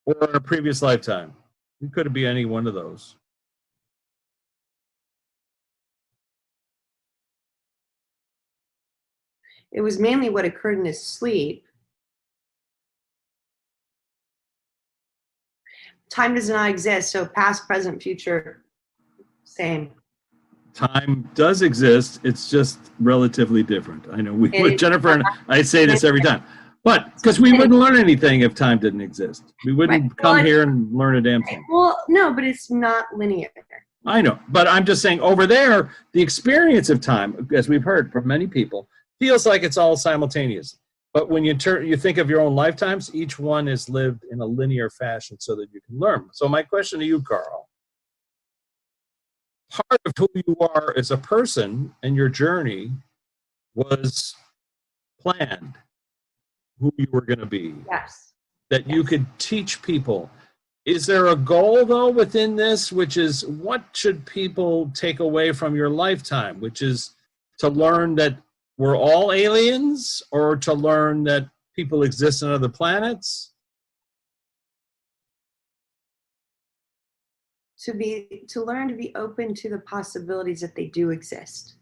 or in a previous lifetime? It could be any one of those. It was mainly what occurred in his sleep. Time does not exist, so past, present, future, same. Time does exist. It's just relatively different. I know with Jennifer and I say this every time, but because we wouldn't learn anything if time didn't exist. We wouldn't come here and learn a damn thing. Well, no, but it's not linear. I know, but I'm just saying over there, the experience of time, as we've heard from many people, feels like it's all simultaneous. But when you think of your own lifetimes, each one is lived in a linear fashion so that you can learn. So my question to you, Carl, part of who you are as a person and your journey was planned, who you were going to be. Yes. That you could teach people. Is there a goal, though, within this, which is what should people take away from your lifetime, which is to learn that we're all aliens, or to learn that people exist on other planets? To learn to be open to the possibilities that they do exist.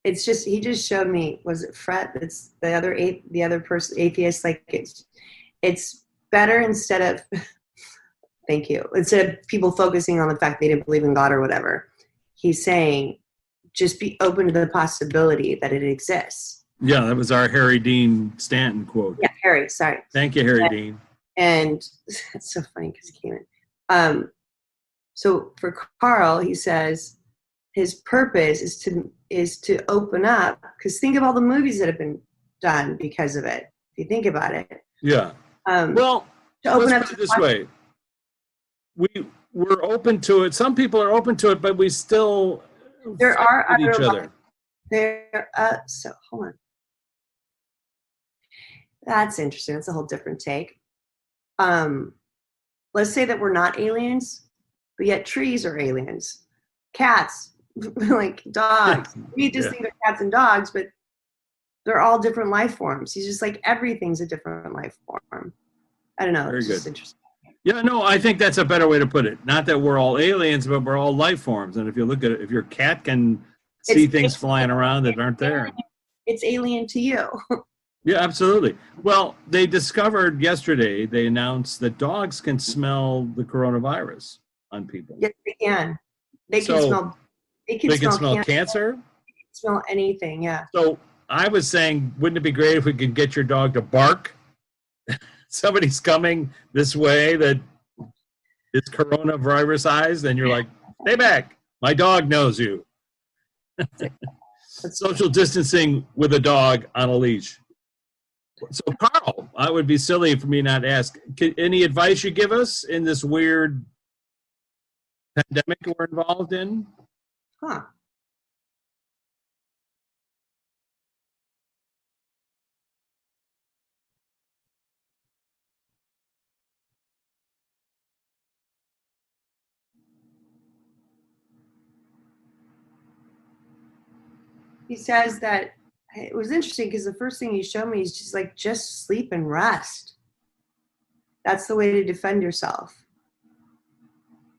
It's just, he just showed me, was it Fred? It's the other person, atheist, like it's better instead of, thank you, instead of people focusing on the fact they didn't believe in God or whatever, he's saying, just be open to the possibility that it exists. Yeah, that was our Harry Dean Stanton quote. Yeah, Harry, sorry. Thank you, Harry Dean. And it's so funny because he came in. So for Carl, he says his purpose is to open up, because think of all the movies that have been done because of it. If you think about it. Yeah. Well, to open let's up put it this way. We're open to it. Some people are open to it, but we still there are with other each other. So hold on. That's interesting. That's a whole different take. Let's say that we're not aliens, but yet trees are aliens. Cats, like dogs. We just think they're cats and dogs, but they're all different life forms. He's just like, everything's a different life form. I don't know. Very it's good. Just interesting. Yeah, no, I think that's a better way to put it. Not that we're all aliens, but we're all life forms. And if you look at it, if your cat can see things flying around that aren't there. It's alien to you. Yeah, absolutely. Well, they discovered yesterday, they announced that dogs can smell the coronavirus on people. Yes, they can. They can smell. They can smell cancer. They can smell anything. Yeah. So I was saying, wouldn't it be great if we could get your dog to bark? Somebody's coming this way that is coronavirusized, and you're like, stay back. My dog knows you. Social distancing with a dog on a leash. So, Carl, I would be silly for me not to ask. Any advice you give us in this weird pandemic we're involved in? Huh. He says that it was interesting because the first thing he showed me is just like, just sleep and rest. That's the way to defend yourself.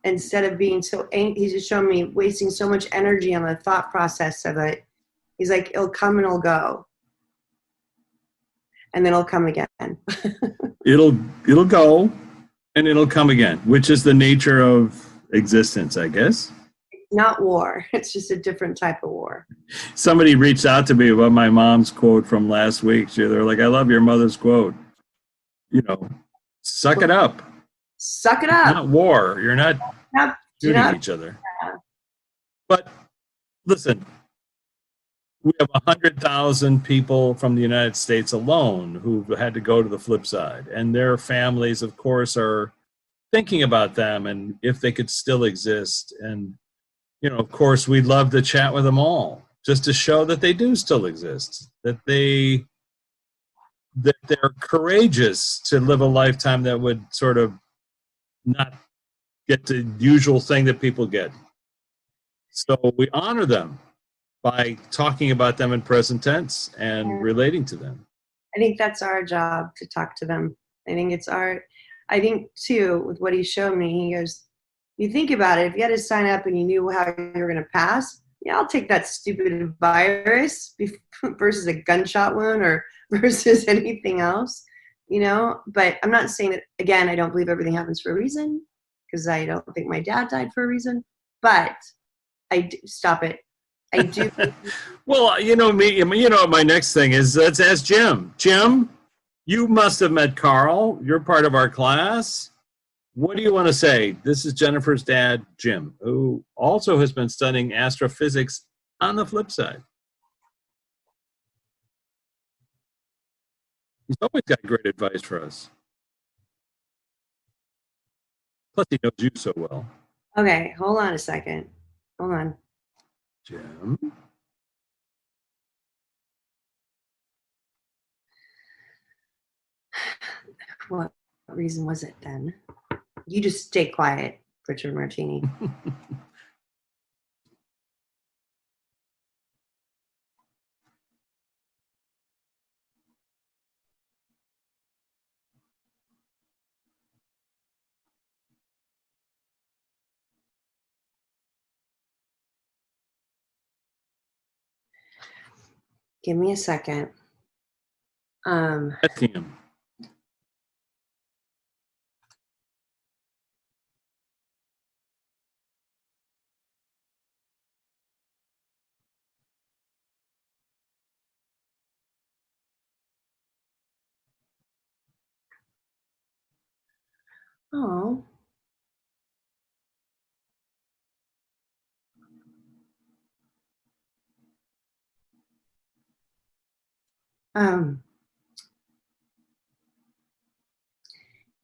Instead of being so angry, he's just showing me wasting so much energy on the thought process of it. He's like, it'll come and it'll go. And then it'll come again. It'll go and it'll come again, which is the nature of existence, I guess. Not war. It's just a different type of war. Somebody reached out to me about my mom's quote from last week. They're like, I love your mother's quote. You know, suck it up. Suck it up. It's not war. You're not shooting each other. Yeah. But listen, we have 100,000 people from the United States alone who've had to go to the flip side. And their families, of course, are thinking about them and if they could still exist. And you know, of course, we'd love to chat with them all just to show that they do still exist, that they're courageous to live a lifetime that would sort of not get the usual thing that people get. So we honor them by talking about them in present tense and relating to them. I think that's our job, to talk to them. I think too, with what he showed me, he goes, you think about it, if you had to sign up and you knew how you were going to pass, yeah, I'll take that stupid virus versus a gunshot wound or versus anything else, you know? But I'm not saying that, again, I don't believe everything happens for a reason, because I don't think my dad died for a reason, but stop it. I do. Well, you know me, you know what my next thing is, let's ask Jim. Jim, you must have met Carl. You're part of our class. What do you want to say? This is Jennifer's dad, Jim, who also has been studying astrophysics on the flip side. He's always got great advice for us. Plus, he knows you so well. Okay, hold on a second. Hold on. Jim? What reason was it then? You just stay quiet, Richard Martini. Give me a second. That's him. Oh. Um,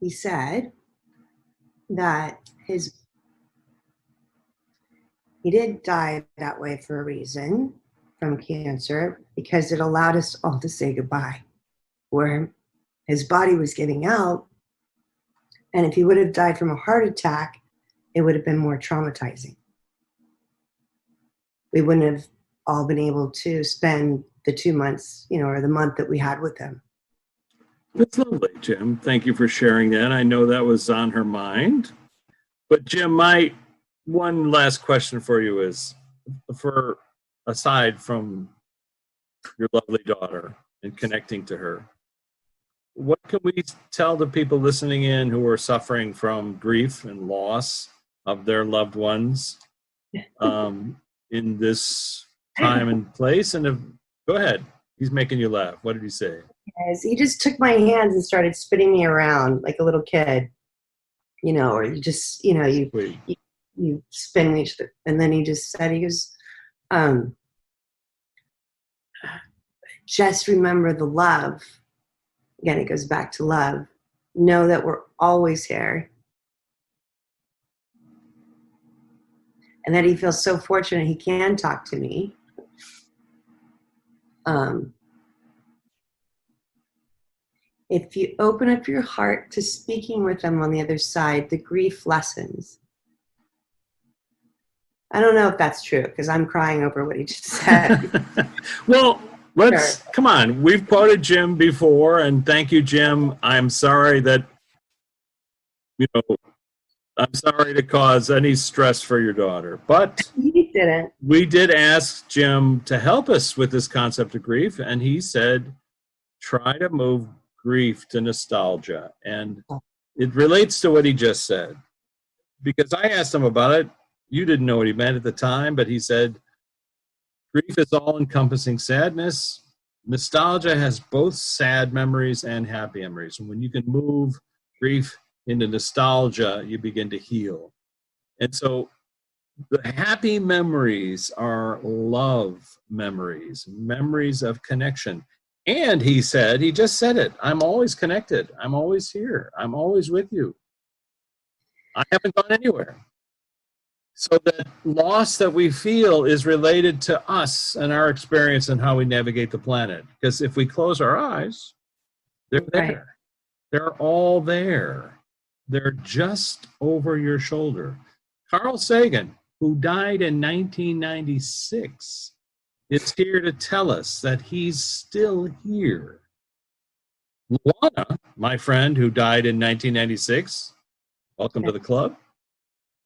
he said that he did die that way for a reason, from cancer, because it allowed us all to say goodbye. Where his body was giving out, and if he would have died from a heart attack, it would have been more traumatizing. We wouldn't have all been able to spend the 2 months, or the month that we had with him. That's lovely, Jim. Thank you for sharing that. I know that was on her mind. But Jim, my one last question for you is, aside from your lovely daughter and connecting to her, what can we tell the people listening in who are suffering from grief and loss of their loved ones in this time and place? And go ahead. He's making you laugh. What did he say? Yes, he just took my hands and started spinning me around like a little kid, or you just, you spin each, and then he just said, he goes, just remember the love. Again, it goes back to love. Know that we're always here. And that he feels so fortunate he can talk to me. If you open up your heart to speaking with them on the other side, the grief lessens. I don't know if that's true, because I'm crying over what he just said. Well, come on. We've quoted Jim before, and thank you, Jim. I'm sorry that, I'm sorry to cause any stress for your daughter. But he didn't. We did ask Jim to help us with this concept of grief, and he said, try to move grief to nostalgia. And it relates to what he just said. Because I asked him about it. You didn't know what he meant at the time, but he said, grief is all-encompassing sadness. Nostalgia has both sad memories and happy memories. And when you can move grief into nostalgia, you begin to heal. And so the happy memories are love memories, memories of connection. And he said, he just said it, I'm always connected. I'm always here. I'm always with you. I haven't gone anywhere. So that loss that we feel is related to us and our experience and how we navigate the planet. Because if we close our eyes, they're there. Right. They're all there. They're just over your shoulder. Carl Sagan, who died in 1996, is here to tell us that he's still here. Luana, my friend who died in 1996, welcome to the club.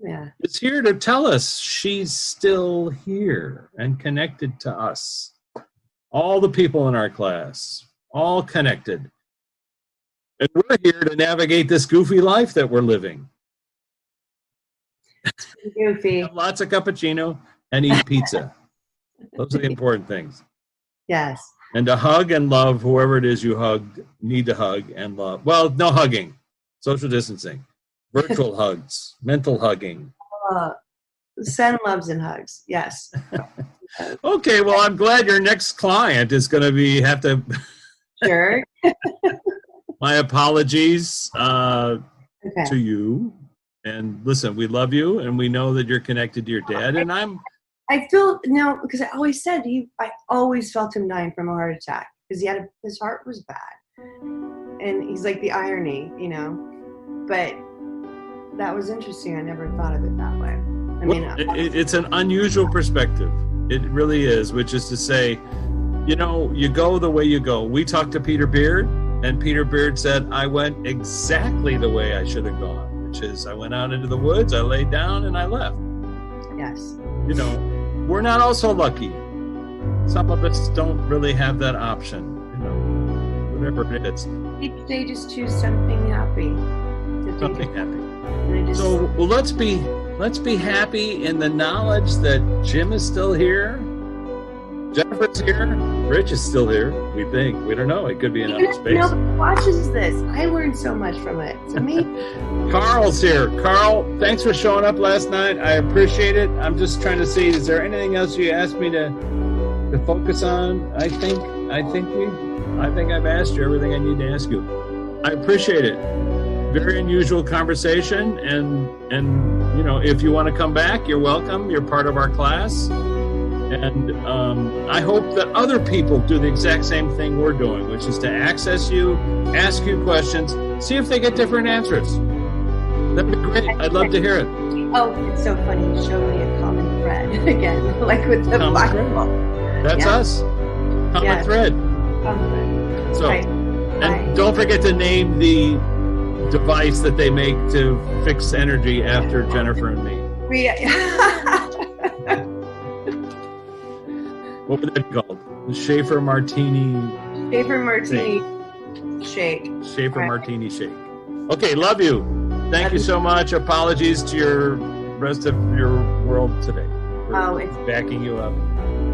Yeah. Is here to tell us she's still here and connected to us. All the people in our class, all connected. And we're here to navigate this goofy life that we're living. Goofy. Have lots of cappuccino and eat pizza. Those are the important things. Yes. And to hug and love whoever it is you need to hug and love. Well, no hugging. Social distancing. Virtual hugs. Mental hugging. Send loves and hugs. Yes. Okay, well, I'm glad your next client is going to have to... Sure. My apologies to you. And listen, we love you, and we know that you're connected to your dad. And I feel because I always said I always felt him dying from a heart attack because his heart was bad, and he's like the irony, But that was interesting. I never thought of it that way. I mean, it's an unusual perspective. It really is, which is to say, you go the way you go. We talked to Peter Beard, and Peter Beard said, I went exactly the way I should have gone, which is I went out into the woods, I laid down, and I left. Yes. We're not also lucky. Some of us don't really have that option, whatever it is. They just choose something happy. Something happy. So let's be happy in the knowledge that Jim is still here, Jennifer's here. Rich is still here, we think. We don't know. It could be in outer space. Nobody watches this. I learned so much from it. It's amazing. Carl's here. Carl, thanks for showing up last night. I appreciate it. I'm just trying to see, is there anything else you asked me to focus on? I think I've asked you everything I need to ask you. I appreciate it. Very unusual conversation, and you know, if you want to come back, you're welcome. You're part of our class. And I hope that other people do the exact same thing we're doing, which is to access you, ask you questions, see if they get different answers. That'd be great. I'd love to hear it. Oh, it's so funny. You showed me a common thread again, like with the Common Bible. thread. That's us. Common thread. Common thread. So, Right. and don't forget to name the device that they make to fix energy after Jennifer and me. What would that be called? The Schaefer Martini. Schaefer Martini shake. Schaefer Right. Martini shake. Okay, love you. Thank you so much. Apologies to your rest of your world today. We're It's backing you up.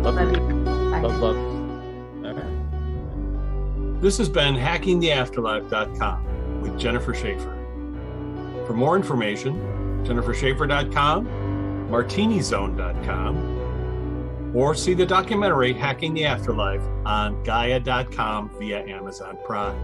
love you. Bye. Love. All right. This has been hackingtheafterlife.com with Jennifer Schaefer. For more information, jenniferschaefer.com, martinizone.com, or see the documentary Hacking the Afterlife on Gaia.com via Amazon Prime.